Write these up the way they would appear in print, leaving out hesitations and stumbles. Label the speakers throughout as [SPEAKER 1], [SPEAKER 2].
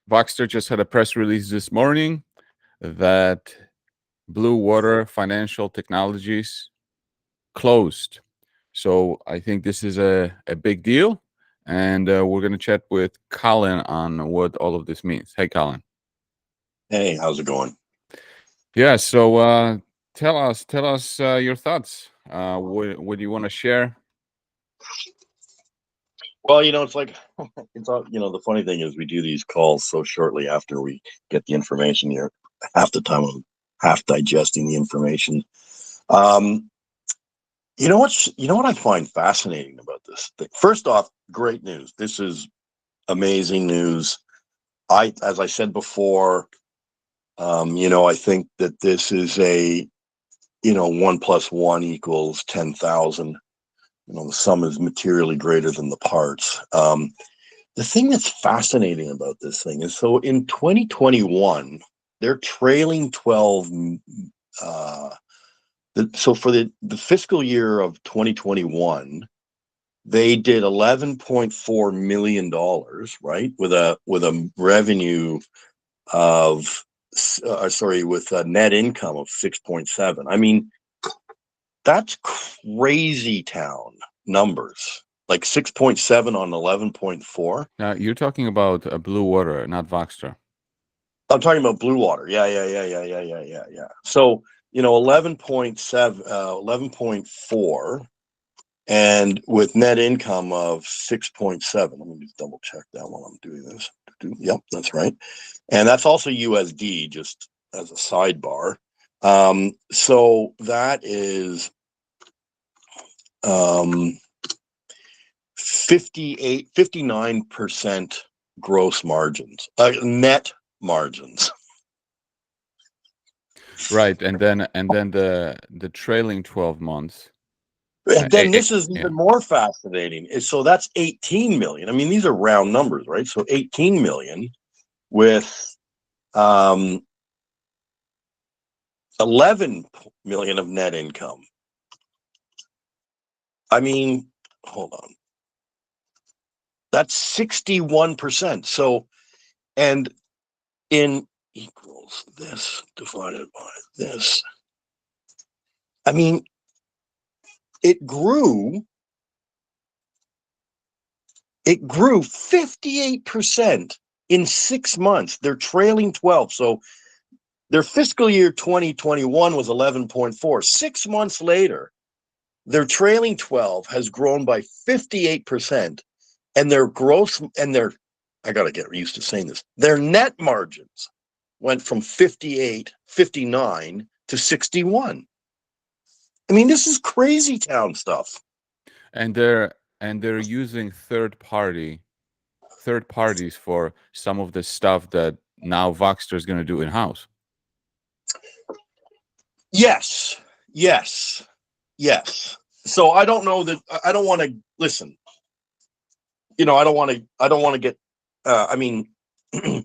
[SPEAKER 1] Voxtur just had a press release this morning that Blue Water Financial Technologies closed. So I think this is a big deal. And we're going to chat with Colin on what all of this means. Hey, Colin.
[SPEAKER 2] Hey, how's it going?
[SPEAKER 1] Yeah. So tell us your thoughts. What do you want to share?
[SPEAKER 2] Well, it's like it's all, the funny thing is we do these calls so shortly after we get the information here. Half the time I'm half digesting the information. Um, you know what I find fascinating about this thing? First off, great news. This is amazing news. As I said before, I think that this is a, 1 + 1 = 10,000. The sum is materially greater than the parts. The thing that's fascinating about this thing is, so in 2021, they're trailing 12. So for the fiscal year of 2021, they did $11.4 million, right, with a revenue of with a net income of 6.7. I mean, that's crazy town numbers. Like 6.7 on 11.4.
[SPEAKER 1] Now you're talking about Blue Water, not Voxtur.
[SPEAKER 2] I'm talking about Blue Water. Yeah. So, 11.7, 11.4, and with net income of 6.7. Let me just double check that while I'm doing this. Yep, that's right. And that's also USD, just as a sidebar. So that is 59% gross margins, net margins.
[SPEAKER 1] Right, and then the trailing 12 months.
[SPEAKER 2] And then this is
[SPEAKER 1] Yeah.
[SPEAKER 2] even more fascinating. So that's 18 million. I mean, these are round numbers, right? So 18 million with 11 million of net income. I mean, hold on. That's 61%. So, and in equals this divided by this. I mean, it grew 58% in 6 months. They're trailing 12. So their fiscal year 2021 was 11.4. 6 months later, their trailing 12 has grown by 58%, and their gross and their, I got to get used to saying this, their net margins went from 59 to 61. I mean, this is crazy town stuff.
[SPEAKER 1] And they're using third parties for some of the stuff that now Voxtur is going to do in house.
[SPEAKER 2] Yes. So I don't know that I don't want to listen. I don't want to get. I mean, I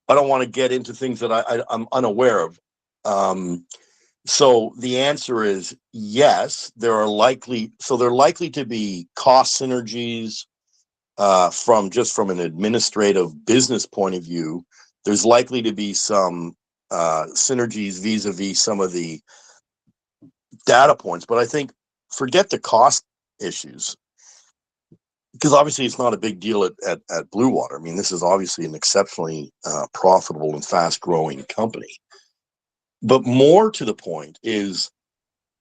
[SPEAKER 2] don't want to get into things that I'm unaware of. So the answer is yes. They're likely to be cost synergies from an administrative business point of view. There's likely to be some synergies vis-a-vis some of the data points, but I think forget the cost issues, because obviously it's not a big deal at Blue Water. I mean, this is obviously an exceptionally profitable and fast-growing company. But more to the point is,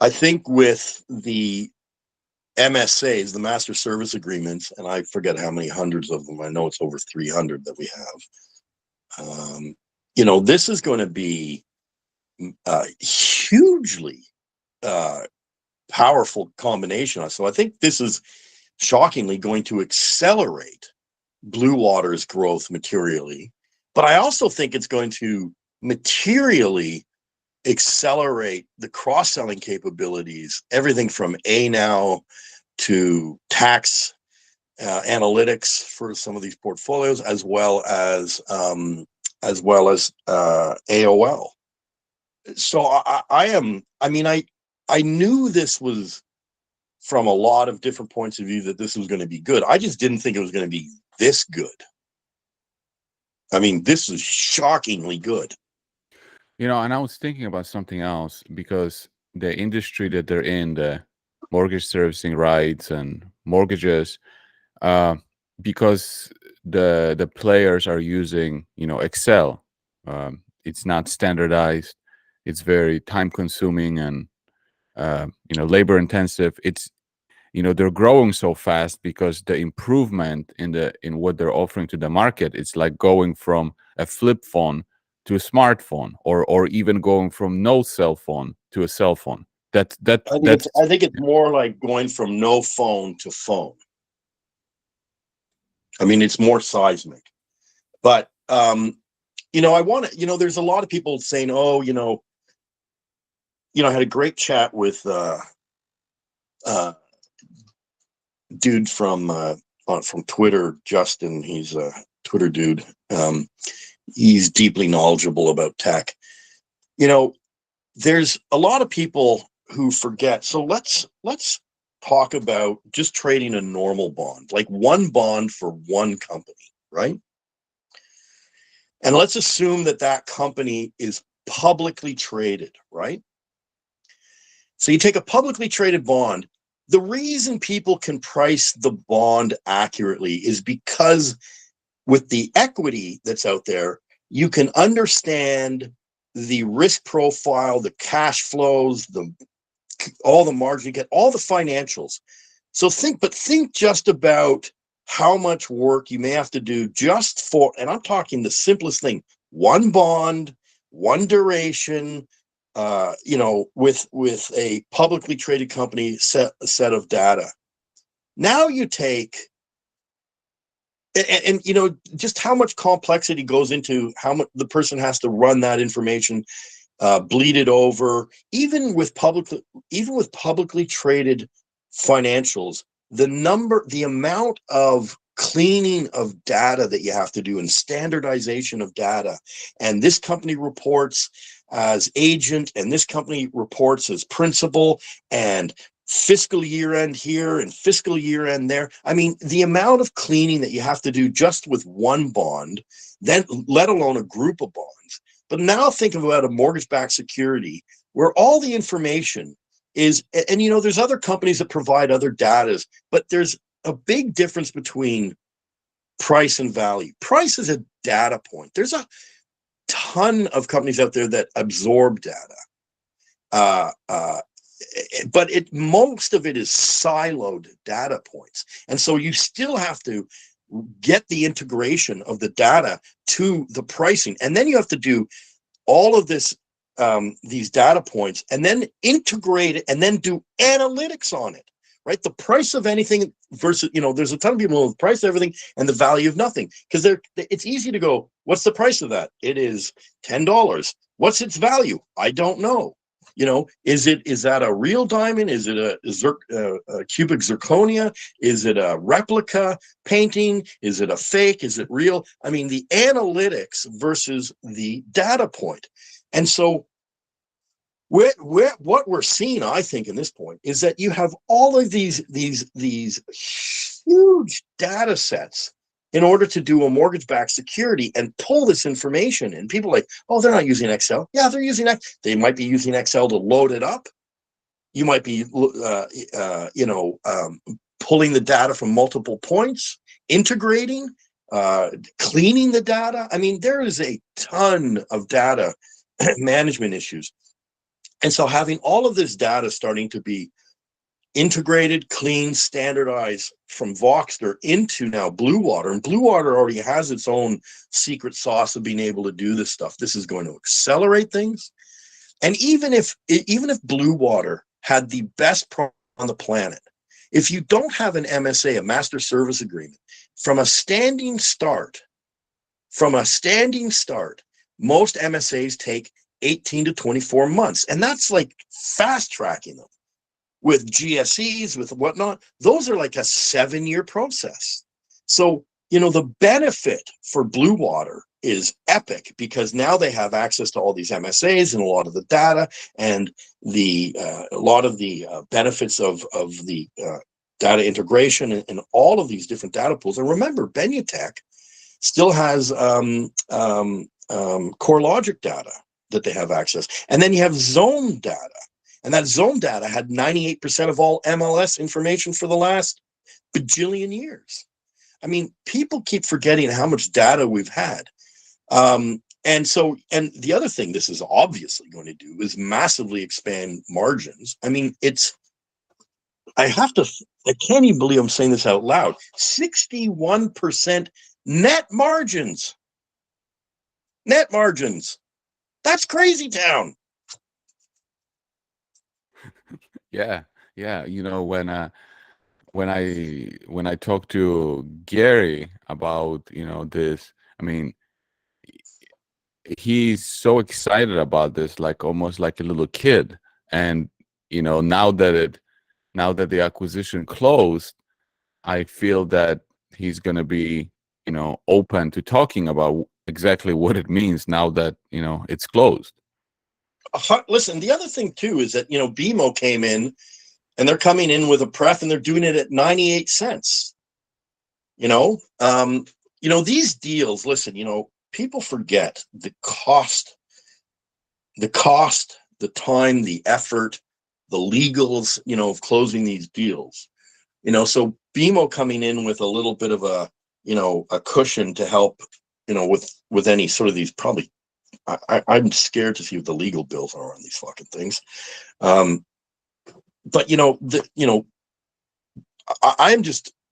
[SPEAKER 2] I think with the MSAs, the master service agreements, and I forget how many hundreds of them. I know it's over 300 that we have. This is going to be hugely powerful combination. So I think this is shockingly going to accelerate Blue Water's growth materially, but I also think it's going to materially accelerate the cross-selling capabilities, everything from ANOW to tax analytics for some of these portfolios, as well as AOL. So I knew this was, from a lot of different points of view, that this was going to be good. I just didn't think it was going to be this good. I mean, this is shockingly good.
[SPEAKER 1] And I was thinking about something else, because the industry that they're in, the mortgage servicing rights and mortgages, uh, because the players are using, Excel. It's not standardized. It's very time consuming and labor intensive. They're growing so fast because the improvement in what they're offering to the market, it's like going from a flip phone to a smartphone, or even going from no cell phone to a cell phone. That's
[SPEAKER 2] I think it's more like going from no phone to phone. I mean, it's more seismic. But I want to, there's a lot of people saying, oh, I had a great chat with dude from Twitter, Justin. He's a Twitter dude. He's deeply knowledgeable about tech. There's a lot of people who forget. So let's talk about just trading a normal bond, like one bond for one company, right? And let's assume that company is publicly traded, right? So you take a publicly traded bond. The reason people can price the bond accurately is because with the equity that's out there, you can understand the risk profile, the cash flows, all the margin you get, all the financials. So think just about how much work you may have to do just for, and I'm talking the simplest thing, one bond, one duration, with a publicly traded company set of data. Now you take, and just how much complexity goes into how much the person has to run that information, bleed it over, even with publicly traded financials, the amount of cleaning of data that you have to do and standardization of data. And this company reports as agent, and this company reports as principal, and fiscal year end here and fiscal year end there. I mean, the amount of cleaning that you have to do just with one bond, then let alone a group of bonds. But now think about a mortgage-backed security where all the information is, and there's other companies that provide other data, but there's a big difference between price and value. Price is a data point. There's a ton of companies out there that absorb data. But most of it is siloed data points. And so you still have to get the integration of the data to the pricing. And then you have to do all of this, these data points, and then integrate it and then do analytics on it, right? The price of anything versus, there's a ton of people with the price of everything and the value of nothing, because it's easy to go, what's the price of that? It is $10. What's its value? I don't know. Is that a real diamond? Is it a cubic zirconia? Is it a replica painting? Is it a fake? Is it real? I mean, the analytics versus the data point. And so what we're seeing, I think, in this point is that you have all of these huge data sets in order to do a mortgage-backed security and pull this information in. People are like, oh, they're not using Excel. Yeah, they're using Excel. They might be using Excel to load it up. You might be, pulling the data from multiple points, integrating, cleaning the data. I mean, there is a ton of data management issues. And so having all of this data starting to be integrated, clean, standardized from Voxtur into now Blue Water, and Blue Water already has its own secret sauce of being able to do this stuff. This is going to accelerate things. And even if Blue Water had the best product on the planet, if you don't have an MSA, a master service agreement, from a standing start, most MSAs take 18 to 24 months. And that's like fast tracking them. With GSEs, with whatnot, those are like a 7-year process. So, the benefit for Blue Water is epic, because now they have access to all these MSAs and a lot of the data and a lot of the benefits of the data integration and all of these different data pools. And remember, Benutech still has CoreLogic data that they have access. And then you have zone data. And that zone data had 98% of all MLS information for the last bajillion years. I mean, people keep forgetting how much data we've had. And the other thing this is obviously going to do is massively expand margins. I mean, I can't even believe I'm saying this out loud. 61% net margins. Net margins. That's crazy town.
[SPEAKER 1] Yeah, yeah. When I talked to Gary about this, I mean, he's so excited about this, like almost like a little kid. And now that the acquisition closed, I feel that he's going to be open to talking about exactly what it means now that it's closed.
[SPEAKER 2] Listen, the other thing too is that BMO came in, and they're coming in with a pref, and they're doing it at 98 cents. These deals. Listen, people forget the cost, the time, the effort, the legals, of closing these deals. So BMO coming in with a little bit of a cushion to help, with any sort of these probably. I'm scared to see what the legal bills are on these fucking things. But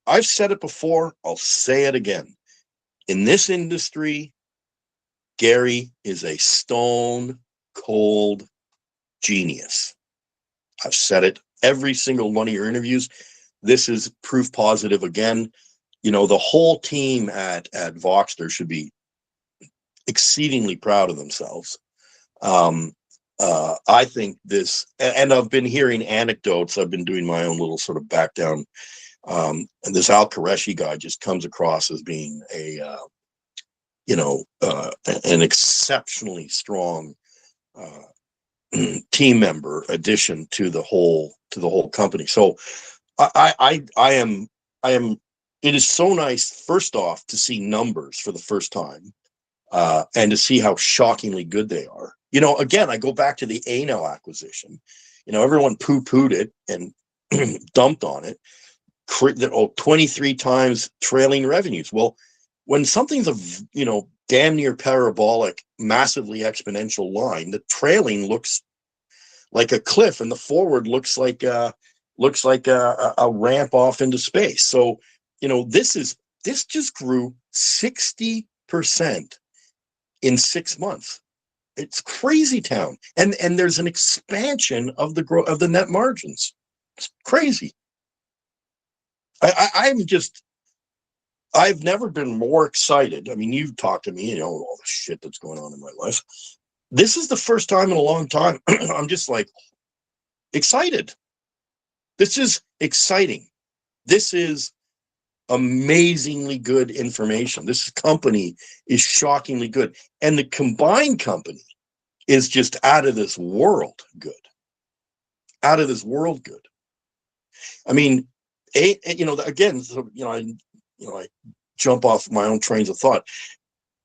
[SPEAKER 2] I've said it before, I'll say it again. In this industry, Gary is a stone cold genius. I've said it every single one of your interviews. This is proof positive again. The whole team at Voxtur should be exceedingly proud of themselves. I think this, and I've been hearing anecdotes. I've been doing my own little sort of back down. And this Al Qureshi guy just comes across as being an exceptionally strong team member addition to the whole company. So I am. It is so nice, first off, to see numbers for the first time, and to see how shockingly good they are. Again, I go back to the ANL acquisition. Everyone poo-pooed it and dumped on it. 23 times trailing revenues. Well, when something's a damn near parabolic, massively exponential line, the trailing looks like a cliff, and the forward looks like a ramp off into space. So this just grew 60% in 6 months. It's crazy town, and there's an expansion of the net margins. It's crazy. I've never been more excited. I mean, you've talked to me, all the shit that's going on in my life. This is the first time in a long time I'm just like excited. This is exciting. This is amazingly good information. This company is shockingly good, and the combined company is just out of this world good. Out of this world good. I mean, again, I jump off my own trains of thought.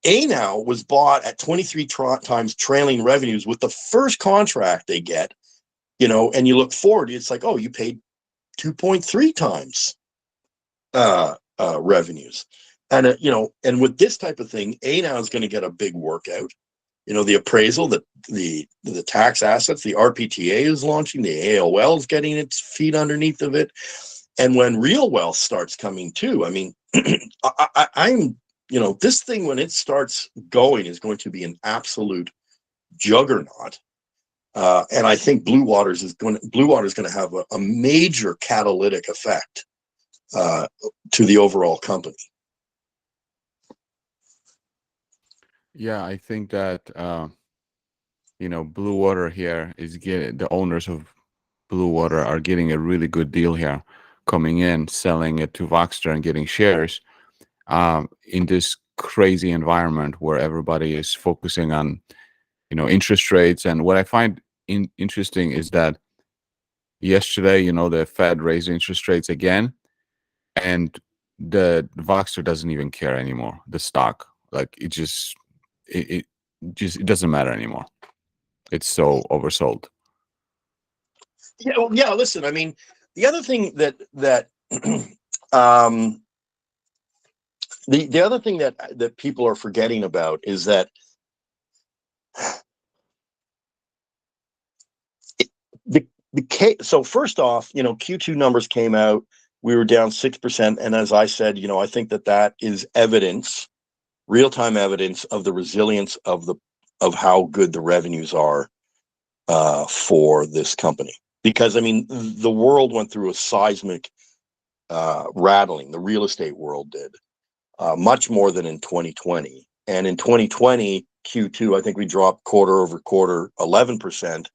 [SPEAKER 2] ANOW was bought at 23 times trailing revenues with the first contract they get, and you look forward, it's like, oh, you paid 2.3 times revenues. And, and with this type of thing, ANOW is going to get a big workout. The appraisal, the tax assets, the RPTA is launching, the AOL is getting its feet underneath of it. And when real wealth starts coming too, I mean, I'm this thing, when it starts going, is going to be an absolute juggernaut. And I think Blue Water is going to have a major catalytic effect to the overall company.
[SPEAKER 1] Yeah, I think that Blue Water here is the owners of Blue Water are getting a really good deal here, coming in, selling it to Voxtur and getting shares in this crazy environment where everybody is focusing on interest rates. And what I find interesting is that yesterday the Fed raised interest rates again, and the Voxtur doesn't even care anymore. The stock, like it doesn't matter anymore. It's so oversold.
[SPEAKER 2] Yeah, well, yeah. Listen, I mean, the other thing that um, the other thing that people are forgetting about is that so first off, Q2 numbers came out. We were down 6%, and as I said, I think that is evidence, real-time evidence of the resilience of how good the revenues are for this company. Because I mean, the world went through a seismic rattling. The real estate world did much more than in 2020. And in 2020 Q2, I think we dropped quarter over quarter 11%,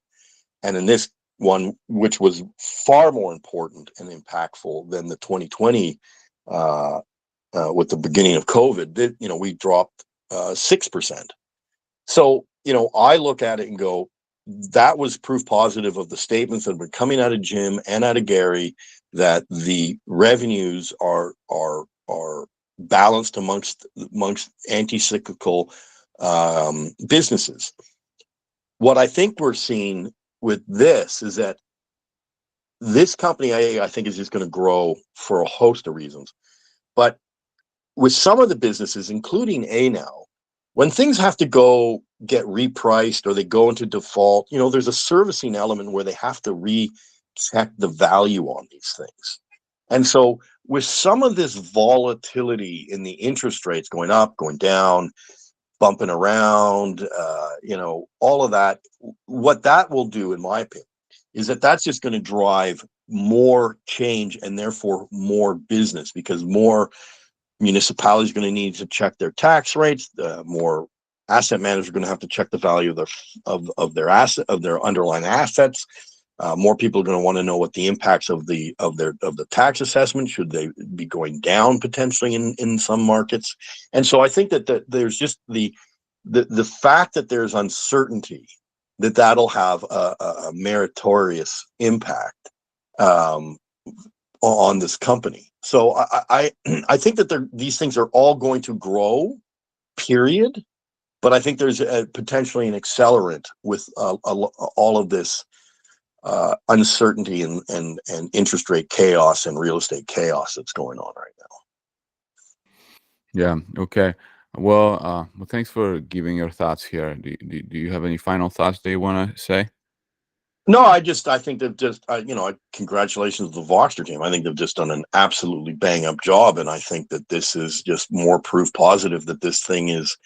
[SPEAKER 2] and in this one, which was far more important and impactful than the 2020 with the beginning of COVID, we dropped 6%. So, I look at it and go, that was proof positive of the statements that have been coming out of Jim and out of Gary, that the revenues are balanced amongst anti-cyclical businesses. What I think we're seeing with this is that this company, I think, is just going to grow for a host of reasons. But with some of the businesses, including now, when things have to go get repriced or they go into default, there's a servicing element where they have to recheck the value on these things. And so with some of this volatility in the interest rates going up, going down, bumping around, all of that, what that will do, in my opinion, is that's just going to drive more change and therefore more business, because more municipalities are going to need to check their tax rates. More asset managers are going to have to check the value of their underlying assets. More people are going to want to know what the impacts of the tax assessment, should they be going down potentially in some markets. And so I think that there's just the fact that there's uncertainty, that'll have a meritorious impact on this company. So I think that these things are all going to grow, period. But I think there's potentially an accelerant with all of this uncertainty and interest rate chaos and real estate chaos that's going on right now.
[SPEAKER 1] Yeah. Okay. Well, thanks for giving your thoughts here. Do you have any final thoughts that you want to say?
[SPEAKER 2] No, I think they've just, congratulations to the Voxtur team. I think they've just done an absolutely bang up job. And I think that this is just more proof positive that this thing is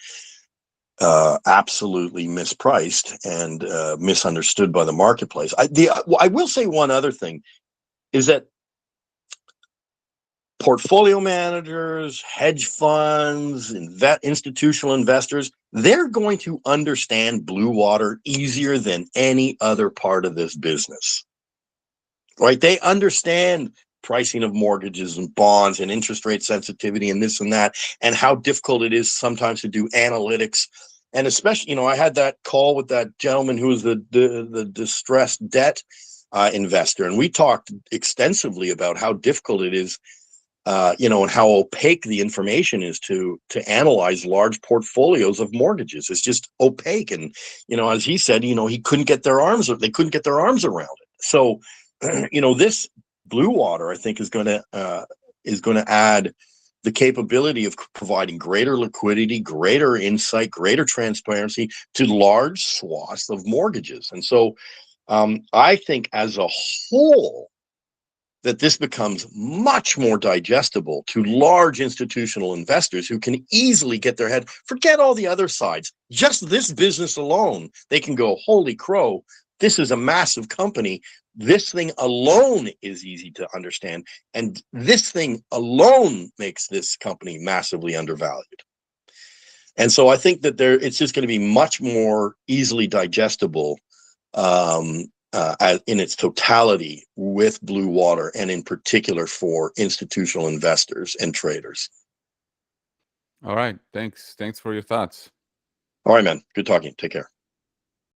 [SPEAKER 2] absolutely mispriced and misunderstood by the marketplace. I will say one other thing is that portfolio managers, hedge funds, institutional investors, they're going to understand Blue Water easier than any other part of this business, right? They understand pricing of mortgages and bonds and interest rate sensitivity and this and that, and how difficult it is sometimes to do analytics. And especially, I had that call with that gentleman who was the distressed debt investor, and we talked extensively about how difficult it is, and how opaque the information is to analyze large portfolios of mortgages. It's just opaque, and as he said, they couldn't get their arms around it. So, this Blue Water, I think, is going to add the capability of providing greater liquidity, greater insight, greater transparency to large swaths of mortgages. And so I think as a whole that this becomes much more digestible to large institutional investors who can easily get their head, forget all the other sides, just this business alone, they can go, holy crow, this is a massive company. This thing alone is easy to understand. And this thing alone makes this company massively undervalued. And so I think that it's just going to be much more easily digestible in its totality with Blue Water, and in particular for institutional investors and traders.
[SPEAKER 1] All right. Thanks for your thoughts.
[SPEAKER 2] All right, man. Good talking. Take care.